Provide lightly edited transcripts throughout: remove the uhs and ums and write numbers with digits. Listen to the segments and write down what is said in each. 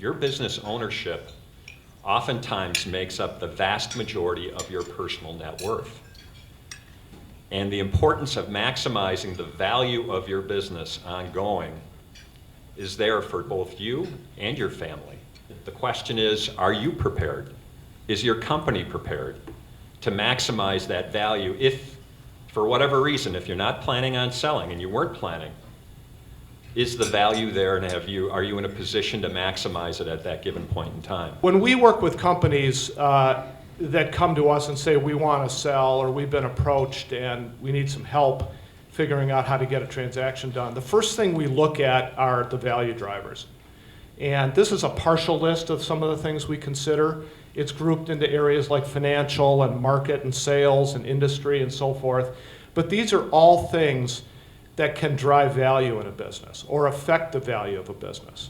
Your business ownership oftentimes makes up the vast majority of your personal net worth. And the importance of maximizing the value of your business ongoing is there for both you and your family. The question is, are you prepared? Is your company prepared to maximize that value if, for whatever reason, if you're not planning on selling and you weren't planning, is the value there, and are you in a position to maximize it at that given point in time? When we work with companies that come to us and say we want to sell, or we've been approached and we need some help figuring out how to get a transaction done, the first thing we look at are the value drivers. And this is a partial list of some of the things we consider. It's grouped into areas like financial and market and sales and industry and so forth. But these are all things that can drive value in a business or affect the value of a business.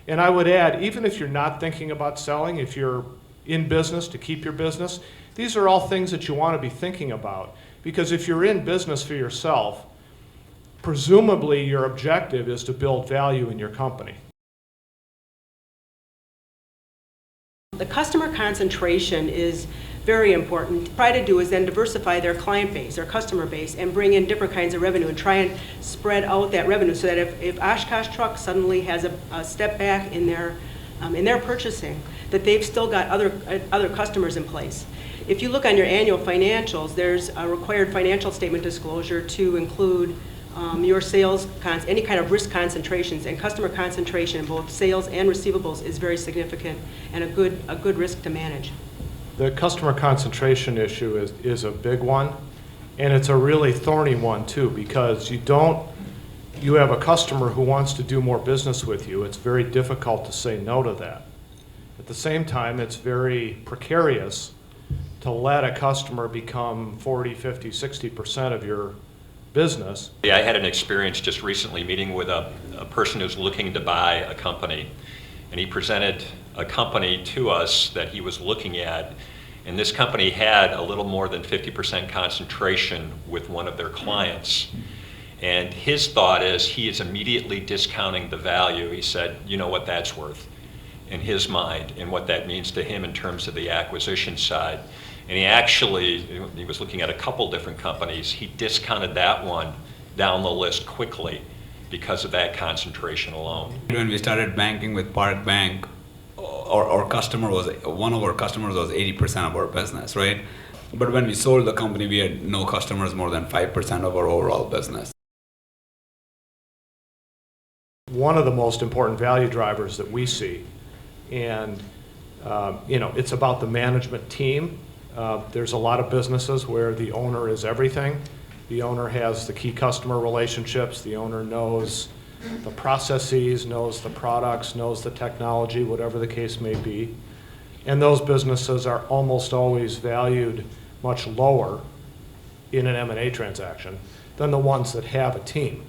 And I would add, even if you're not thinking about selling, if you're in business to keep your business, these are all things that you want to be thinking about. Because if you're in business for yourself, presumably your objective is to build value in your company. The customer concentration is very important. Try to do is then diversify their client base, their customer base, and bring in different kinds of revenue and try and spread out that revenue so that if Oshkosh Truck suddenly has a step back in their purchasing, that they've still got other customers in place. If you look on your annual financials, there's a required financial statement disclosure to include your sales, any kind of risk concentrations, and customer concentration in both sales and receivables is very significant and a good risk to manage. The customer concentration issue is a big one, and it's a really thorny one too, because you have a customer who wants to do more business with you. It's very difficult to say no to that. At the same time, it's very precarious to let a customer become 40, 50, 60% of your business. Yeah, I had an experience just recently meeting with a person who's looking to buy a company, and he presented a company to us that he was looking at, and this company had a little more than 50% concentration with one of their clients. And his thought is he is immediately discounting the value. He said, you know what that's worth in his mind and what that means to him in terms of the acquisition side. And he was looking at a couple different companies. He discounted that one down the list quickly because of that concentration alone. When we started banking with Park Bank, one of our customers was 80% of our business, right? But when we sold the company, we had no customers more than 5% of our overall business. One of the most important value drivers that we see, and it's about the management team. There's a lot of businesses where the owner is everything. The owner has the key customer relationships. The owner knows the processes, knows the products, knows the technology, whatever the case may be. And those businesses are almost always valued much lower in an M&A transaction than the ones that have a team.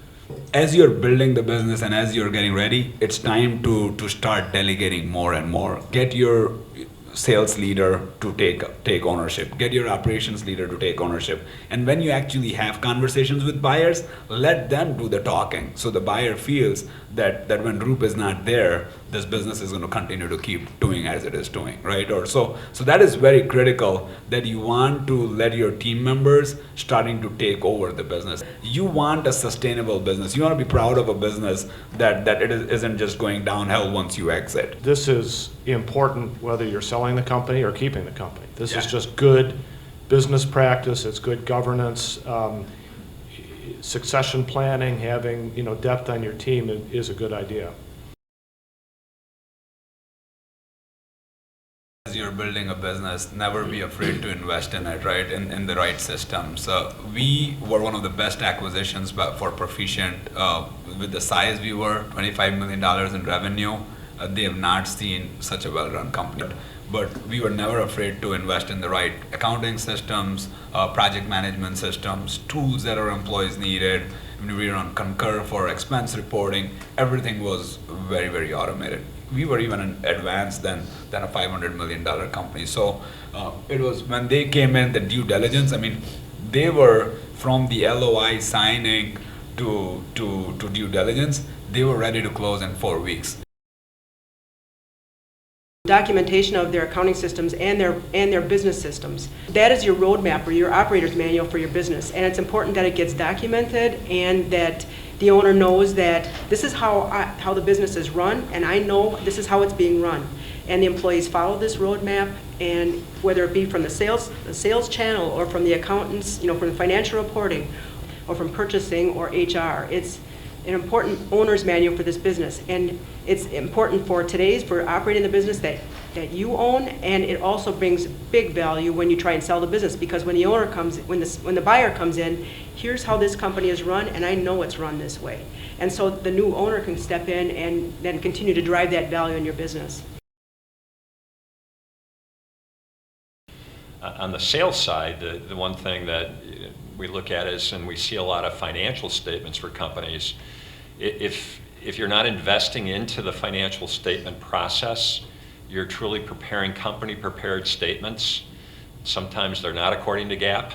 As you're building the business and as you're getting ready, it's time to start delegating more and more. Get your sales leader to take ownership. Get your operations leader to take ownership. And when you actually have conversations with buyers, let them do the talking. So the buyer feels that when Roop is not there, this business is going to continue to keep doing as it is doing, right? So that is very critical, that you want to let your team members starting to take over the business. You want a sustainable business. You want to be proud of a business that it isn't just going downhill once you exit. This is important whether you're selling the company or keeping the company. This is just good business practice. It's good governance. Succession planning, having depth on your team is a good idea. As you're building a business, never be afraid to invest in it, right? In the right systems. We were one of the best acquisitions for Proficient. With the size we were, $25 million in revenue. They have not seen such a well-run company. But we were never afraid to invest in the right accounting systems, project management systems, tools that our employees needed. When we were on Concur for expense reporting, everything was very, very automated. We were even advanced than a $500 million company. So it was when they came in, the due diligence, they were from the LOI signing to due diligence, they were ready to close in 4 weeks. documentation of their accounting systems and their business systems. That is your roadmap or your operator's manual for your business, and it's important that it gets documented and that the owner knows that this is how the business is run, and I know this is how it's being run. And the employees follow this roadmap, and whether it be from the sales channel or from the accountants, from the financial reporting or from purchasing or HR, it's an important owner's manual for this business. And it's important for operating the business that you own, and it also brings big value when you try and sell the business, because when the buyer comes in, here's how this company is run, and I know it's run this way. And so the new owner can step in and then continue to drive that value in your business. On the sales side, the one thing that we look at is, and we see a lot of financial statements for companies, if you're not investing into the financial statement process, you're truly preparing company-prepared statements. Sometimes they're not according to GAAP.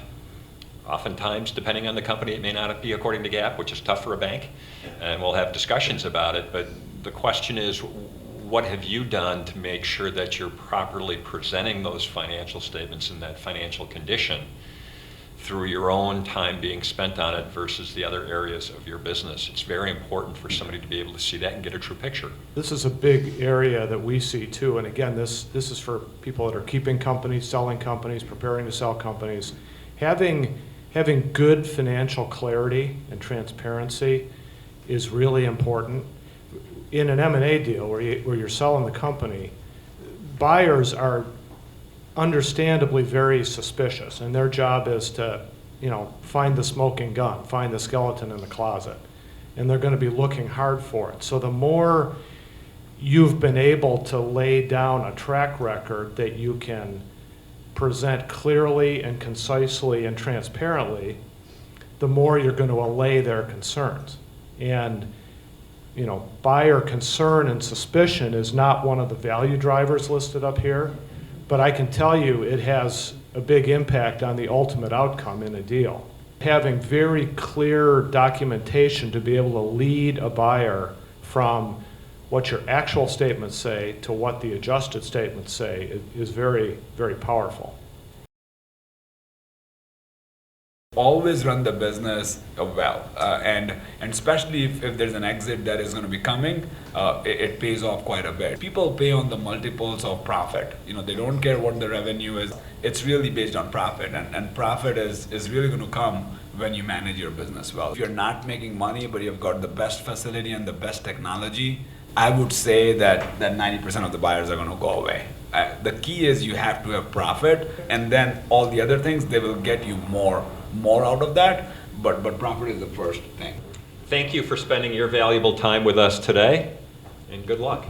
Oftentimes, depending on the company, it may not be according to GAAP, which is tough for a bank, and we'll have discussions about it. But the question is, what have you done to make sure that you're properly presenting those financial statements in that financial condition through your own time being spent on it versus the other areas of your business? It's very important for somebody to be able to see that and get a true picture. This is a big area that we see too, and again, this is for people that are keeping companies, selling companies, preparing to sell companies. Having good financial clarity and transparency is really important. In an M&A deal where you're selling the company, buyers are understandably very suspicious, and their job is to, find the smoking gun, find the skeleton in the closet, and they're going to be looking hard for it. So the more you've been able to lay down a track record that you can present clearly and concisely and transparently, the more you're going to allay their concerns. And buyer concern and suspicion is not one of the value drivers listed up here, but I can tell you it has a big impact on the ultimate outcome in a deal. Having very clear documentation to be able to lead a buyer from what your actual statements say to what the adjusted statements say is very, very powerful. Always run the business well, and especially if there's an exit that is going to be coming, it pays off quite a bit. People pay on the multiples of profit. They don't care what the revenue is. It's really based on profit, and profit is really going to come when you manage your business well. If you're not making money but you've got the best facility and the best technology, I would say that 90% of the buyers are going to go away. The key is you have to have profit, and then all the other things, they will get you more out of that, but profit is the first thing. Thank you for spending your valuable time with us today, and good luck.